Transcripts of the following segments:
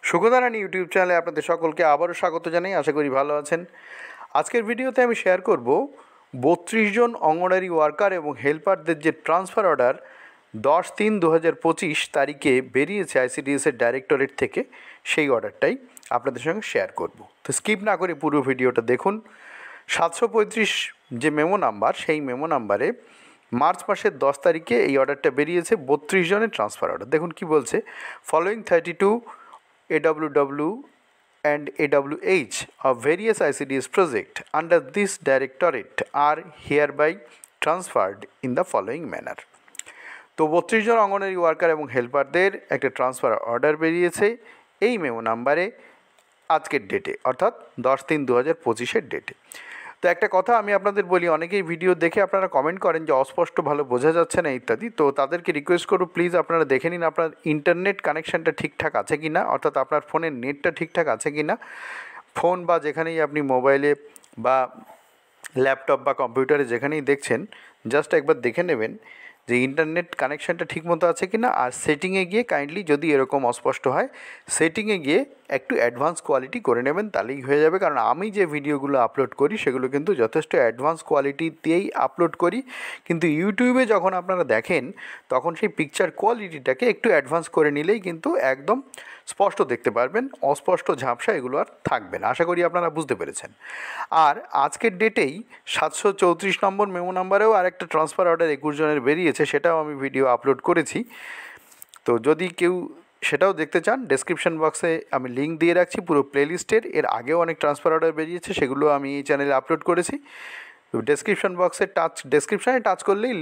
সুখদারানী YouTube চ্যানেলে আপনাদের সকলকে আবারও স্বাগত জানাই। আশা করি ভালো আছেন। আজকের ভিডিওতে আমি শেয়ার করব 32 জন অঙ্গনওয়াড়ি ওয়ার্কার এবং হেল্পারদের যে ট্রান্সফার অর্ডার 10/3/2025 তারিখে বেরিয়েছে আইসিডিএসের ডাইরেক্টরেট থেকে, সেই অর্ডারটাই আপনাদের সঙ্গে শেয়ার করব। তো স্কিপ না করে পুরো ভিডিওটা দেখুন। 735 যে মেমো নাম্বার, সেই মেমো নাম্বারে মার্চ মাসের 10 তারিখে এই অর্ডারটা বেরিয়েছে 32 জনের ট্রান্সফার অর্ডার। দেখুন কি বলছে, following 32 AWW and AWH of various ICDS project under this directorate are hereby transferred in the following manner. তো 32 জন অঙ্গনওয়াড়ি ওয়ার্কার এবং হেল্পারদের একটা ট্রান্সফার অর্ডার বেরিয়েছে এই মেমো নাম্বারে আজকের ডেটে, অর্থাৎ 10/3/2025 ডেটে। তো একটা কথা আমি আপনাদের বলি, অনেকেই ভিডিও দেখে আপনারা কমেন্ট করেন যে অস্পষ্ট, ভালো বোঝা যাচ্ছে না ইত্যাদি। তো তাদেরকে রিকোয়েস্ট করব, প্লিজ আপনারা দেখে নিন আপনার ইন্টারনেট কানেকশানটা ঠিকঠাক আছে কি না, অর্থাৎ আপনার ফোনের নেটটা ঠিকঠাক আছে কি না। ফোন বা যেখানেই আপনি মোবাইলে বা ল্যাপটপ বা কম্পিউটারে যেখানেই দেখছেন, জাস্ট একবার দেখে নেবেন যে ইন্টারনেট কানেকশানটা ঠিকমতো আছে কি না। আর সেটিংয়ে গিয়ে কাইন্ডলি, যদি এরকম অস্পষ্ট হয়, সেটিংয়ে গিয়ে একটু অ্যাডভান্স কোয়ালিটি করে নেবেন, তাহলেই হয়ে যাবে। কারণ আমি যে ভিডিওগুলো আপলোড করি সেগুলো কিন্তু যথেষ্ট অ্যাডভান্স কোয়ালিটিতেই আপলোড করি, কিন্তু ইউটিউবে যখন আপনারা দেখেন তখন সেই পিকচার কোয়ালিটিটাকে একটু অ্যাডভান্স করে নিলেই কিন্তু একদম স্পষ্ট দেখতে পারবেন, অস্পষ্ট ঝাপসা এগুলো আর থাকবে না। আশা করি আপনারা বুঝতে পেরেছেন। আর আজকের ডেটেই 734 নম্বর মেমো নাম্বারেও আরেকটা ট্রান্সফার অর্ডার 21 জনের বেরিয়েছে, সেটাও আমি ভিডিও আপলোড করেছি। তো যদি কেউ সেটাও দেখতে চান, ডেসক্রিপশন বক্সে আমি লিঙ্ক দিয়ে রাখছি পুরো প্লেলিস্টের। এর আগেও অনেক ট্রান্সফার অর্ডার বেরিয়েছে, সেগুলো আমি এই চ্যানেলে আপলোড করেছি। ডেসক্রিপশন বক্সে ডেসক্রিপশানে টাচ করলেই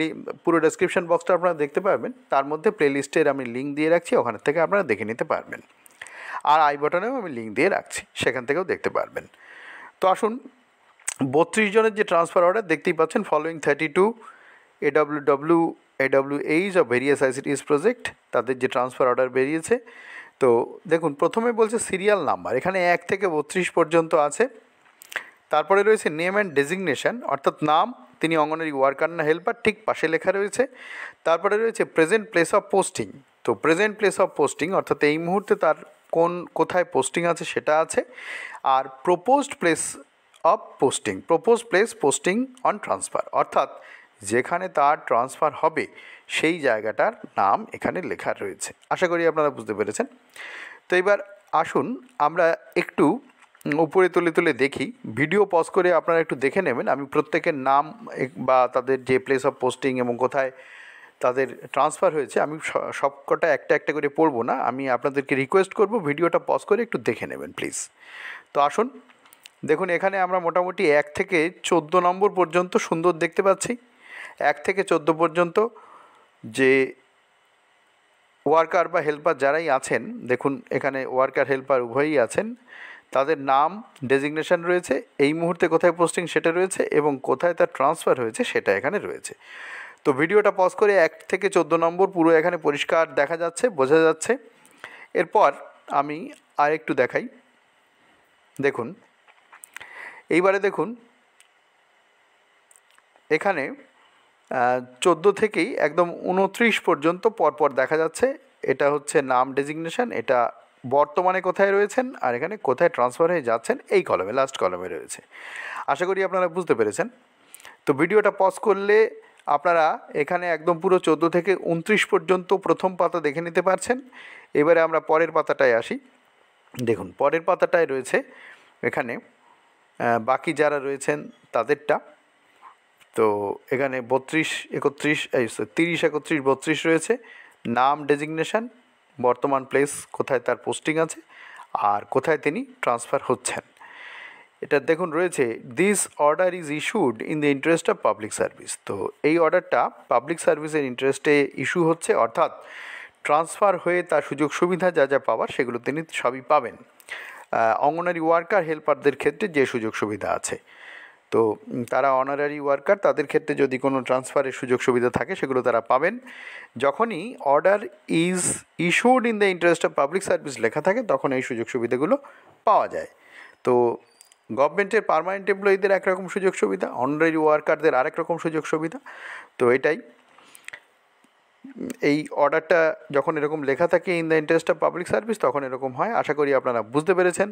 পুরো ডেসক্রিপশন বক্সটা আপনারা দেখতে পারবেন। তার মধ্যে প্লেলিস্টের আমি লিঙ্ক দিয়ে রাখছি, ওখানে থেকে আপনারা দেখে নিতে পারবেন। আর আই বাটনেও আমি লিঙ্ক দিয়ে রাখছি, সেখান থেকেও দেখতে পারবেন। তো আসুন, 32 জনের যে ট্রান্সফার অর্ডার দেখতেই পাচ্ছেন, following 32 AWW AWH of various ICDS project, তাদের যে ট্রান্সফার অর্ডার বেরিয়েছে। তো দেখুন, প্রথমে বলছে সিরিয়াল নাম্বার, এখানে 1 থেকে 32 পর্যন্ত আছে। তারপরে রয়েছে নেম অ্যান্ড ডেজিগনেশন, অর্থাৎ নাম, তিনি অঙ্গনওয়াড়ি ওয়ার্কার না হেল্পার, ঠিক পাশে লেখা রয়েছে। তারপরে রয়েছে প্রেজেন্ট প্লেস অফ পোস্টিং। তো প্রেজেন্ট প্লেস অফ পোস্টিং অর্থাৎ এই মুহূর্তে তার কোথায় পোস্টিং আছে সেটা আছে। আর proposed place of posting, propose place posting on transfer, অর্থাৎ যেখানে তার ট্রান্সফার হবে সেই জায়গাটার নাম এখানে লেখা রয়েছে। আশা করি আপনারা বুঝতে পেরেছেন। তো এবার আসুন আমরা একটু উপরে তুলে তুলে দেখি, ভিডিও পজ করে আপনারা একটু দেখে নেবেন। আমি প্রত্যেকের নাম বা তাদের যে প্লেস অফ পোস্টিং এবং কোথায় তাদের ট্রান্সফার হয়েছে, আমি সবকটা একটা একটা করে পড়বো না। আমি আপনাদেরকে রিকোয়েস্ট করব ভিডিওটা পজ করে একটু দেখে নেবেন প্লিজ। তো আসুন দেখুন, এখানে আমরা মোটামুটি 1 থেকে 14 নম্বর পর্যন্ত সুন্দর দেখতে পাচ্ছি। 1 থেকে 14 পর্যন্ত যে ওয়ার্কার বা হেল্পার যারাই আছেন, দেখুন এখানে ওয়ার্কার হেল্পার উভয়ই আছেন, তাদের নাম, ডেজিগনেশন রয়েছে, এই মুহূর্তে কোথায় পোস্টিং সেটা রয়েছে, এবং কোথায় তার ট্রান্সফার হয়েছে সেটা এখানে রয়েছে। তো ভিডিওটা পজ করে 1 থেকে 14 নম্বর পুরো এখানে পরিষ্কার দেখা যাচ্ছে, বোঝা যাচ্ছে। এরপর আমি আর একটু দেখাই। দেখুন এইবারে দেখুন, এখানে 14 থেকেই একদম 29 পর্যন্ত পরপর দেখা যাচ্ছে। এটা হচ্ছে নাম, ডেজিগনেশন, এটা বর্তমানে কোথায় রয়েছেন, আর এখানে কোথায় ট্রান্সফার হয়ে যাচ্ছেন, এই কলমে, লাস্ট কলমে রয়েছে। আশা করি আপনারা বুঝতে পেরেছেন। তো ভিডিওটা পজ করলে আপনারা এখানে একদম পুরো 14 থেকে 29 পর্যন্ত প্রথম পাতা দেখে নিতে পারছেন। এবারে আমরা পরের পাতাটায় আসি। দেখুন পরের পাতাটায় রয়েছে এখানে বাকি যারা রয়েছেন তাদেরটা। তো এখানে 32, 31, 30, 31, 32 রয়েছে। নাম, ডেজিগনেশন, বর্তমান প্লেস, কোথায় তার পোস্টিং আছে, আর কোথায় তিনি ট্রান্সফার হচ্ছেন। এটা দেখুন রয়েছে, this order is issued in the interest of public service. তো এই অর্ডারটা পাবলিক সার্ভিসের ইন্টারেস্টে ইস্যু হচ্ছে, অর্থাৎ ট্রান্সফার হয়ে তার সুযোগ সুবিধা যা যা পাওয়ার সেগুলো তিনি সবই পাবেন। অঙ্গনওয়াড়ি ওয়ার্কার হেল্পারদের ক্ষেত্রে যে সুযোগ সুবিধা আছে, তো তারা অনারারি ওয়ার্কার, তাদের ক্ষেত্রে যদি কোনো ট্রান্সফারের সুযোগ সুবিধা থাকে সেগুলো তারা পাবেন। যখনই order is issued in the interest of public service লেখা থাকে তখন এই সুযোগ সুবিধাগুলো পাওয়া যায়। তো গভর্নমেন্টের পার্মানেন্ট এমপ্লয়িদের একরকম সুযোগ সুবিধা, অনারারি ওয়ার্কারদের আরেক রকম সুযোগ সুবিধা। তো এটাই এই অর্ডারটা যখন এরকম লেখা থাকে in the interest of public service তখন এরকম হয়। আশা করি আপনারা বুঝতে পেরেছেন।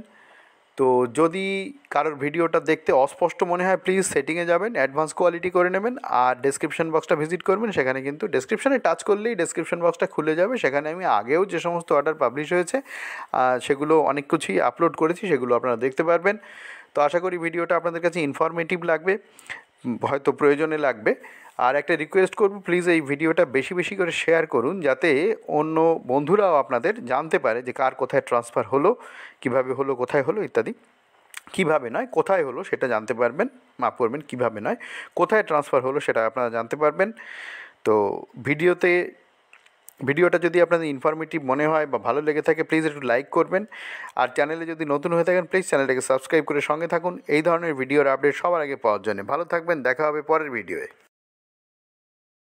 তো যদি কারোর ভিডিওটা দেখতে অস্পষ্ট মনে হয় প্লিজ সেটিংয়ে যাবেন, অ্যাডভান্স কোয়ালিটি করে নেবেন, আর ডেসক্রিপশন বক্সটা ভিজিট করবেন। সেখানে কিন্তু ডেসক্রিপশানে টাচ করলেই ডেসক্রিপশন বক্সটা খুলে যাবে। সেখানে আমি আগেও যে সমস্ত অর্ডার পাবলিশ হয়েছে সেগুলো অনেক কিছুই আপলোড করেছি, সেগুলো আপনারা দেখতে পারবেন। তো আশা করি ভিডিওটা আপনাদের কাছে ইনফরমেটিভ লাগবে, হয়তো প্রয়োজনে লাগবে। আর একটা রিকোয়েস্ট করব, প্লিজ এই ভিডিওটা বেশি বেশি করে শেয়ার করুন, যাতে অন্য বন্ধুরাও আপনাদের জানতে পারে যে কার কোথায় ট্রান্সফার হলো, কিভাবে হলো, কোথায় হলো ইত্যাদি। কিভাবে নয়, কোথায় হলো সেটা জানতে পারবেন, মাফ করবেন, কিভাবে নয়, কোথায় ট্রান্সফার হলো সেটা আপনারা জানতে পারবেন। তো ভিডিওটা যদি আপনাদের ইনফরমেটিভ মনে হয় বা ভালো লেগে থাকে প্লিজ একটু লাইক করবেন। আর চ্যানেলে যদি নতুন হয়ে থাকেন প্লিজ চ্যানেলটাকে সাবস্ক্রাইব করে সঙ্গে থাকুন এই ধরনের ভিডিওর আপডেট সবার আগে পাওয়ার জন্য। ভালো থাকবেন, দেখা হবে পরের ভিডিওয়ে।